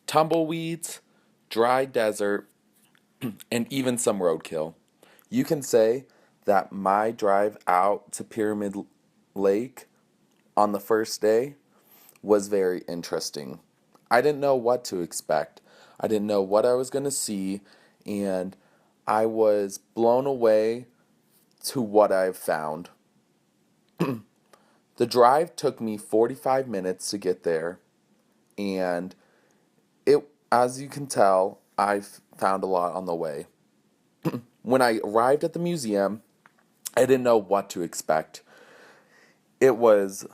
tumbleweeds, dry desert, and even some roadkill. You can say that my drive out to Pyramid Lake on the first day was very interesting. I didn't know what to expect. I didn't know what I was going to see, and I was blown away to what I've found. The drive took me 45 minutes to get there, and it, as you can tell, I've found a lot on the way. When I arrived at the museum, I didn't know what to expect. It was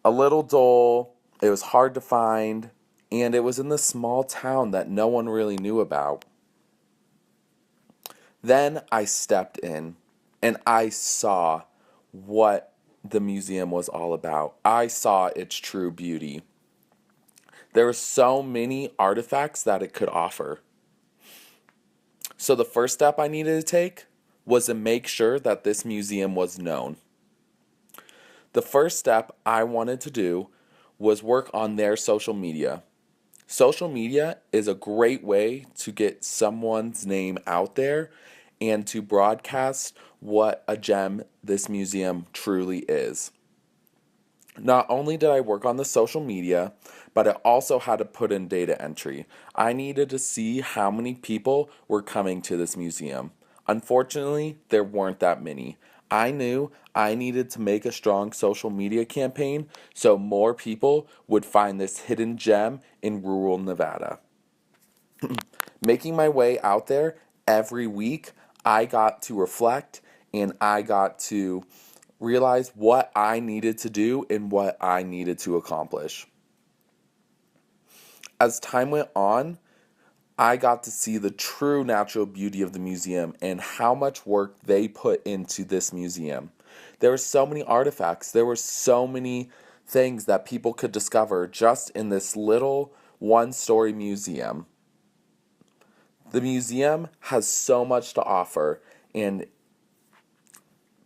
a little dull, it was hard to find, and it was in this small town that no one really knew about. Then I stepped in and I saw what the museum was all about. I saw its true beauty. There were so many artifacts that it could offer. So the first step I needed to take was to make sure that this museum was known. The first step I wanted to do was work on their social media. Social media is a great way to get someone's name out there and to broadcast what a gem this museum truly is. Not only did I work on the social media, but I also had to put in data entry. I needed to see how many people were coming to this museum. Unfortunately, there weren't that many. I knew I needed to make a strong social media campaign so more people would find this hidden gem in rural Nevada. Making my way out there every week, I got to reflect and I got to realize what I needed to do and what I needed to accomplish. As time went on, I got to see the true natural beauty of the museum and how much work they put into this museum. There were so many artifacts, there were so many things that people could discover just in this little one-story museum. The museum has so much to offer, and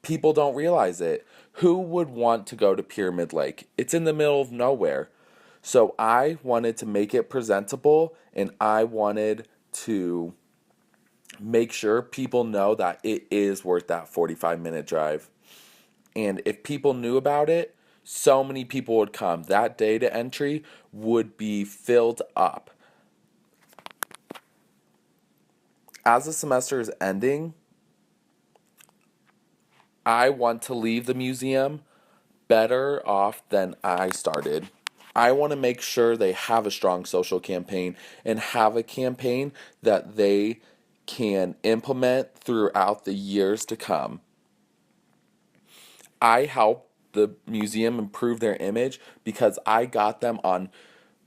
people don't realize it. Who would want to go to Pyramid Lake? It's in the middle of nowhere. So I wanted to make it presentable, and I wanted to make sure people know that it is worth that 45-minute drive. And if people knew about it, so many people would come. That data entry would be filled up. As the semester is ending, I want to leave the museum better off than I started. I want to make sure they have a strong social campaign and have a campaign that they can implement throughout the years to come. I helped the museum improve their image because I got them on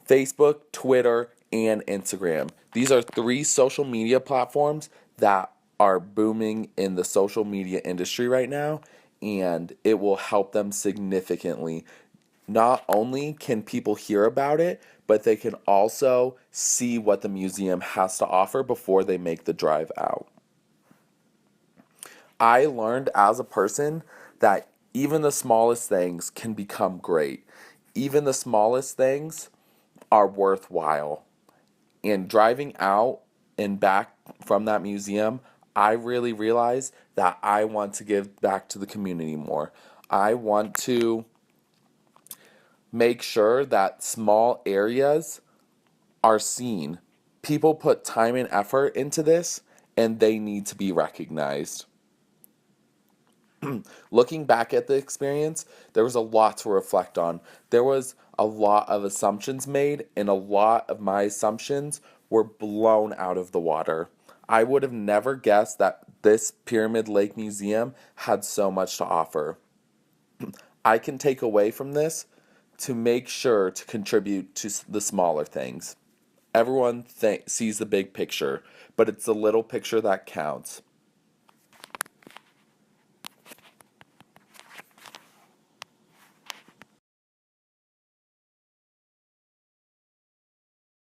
Facebook, Twitter, and Instagram. These are three social media platforms that are booming in the social media industry right now, and it will help them significantly. Not only can people hear about it, but they can also see what the museum has to offer before they make the drive out. I learned as a person that even the smallest things can become great. Even the smallest things are worthwhile. And driving out and back from that museum, I really realized that I want to give back to the community more. I want to make sure that small areas are seen. People put time and effort into this, and they need to be recognized. Looking back at the experience, there was a lot to reflect on. There was a lot of assumptions made, and a lot of my assumptions were blown out of the water. I would have never guessed that this Pyramid Lake Museum had so much to offer. I can take away from this to make sure to contribute to the smaller things. Everyone sees the big picture, but it's the little picture that counts.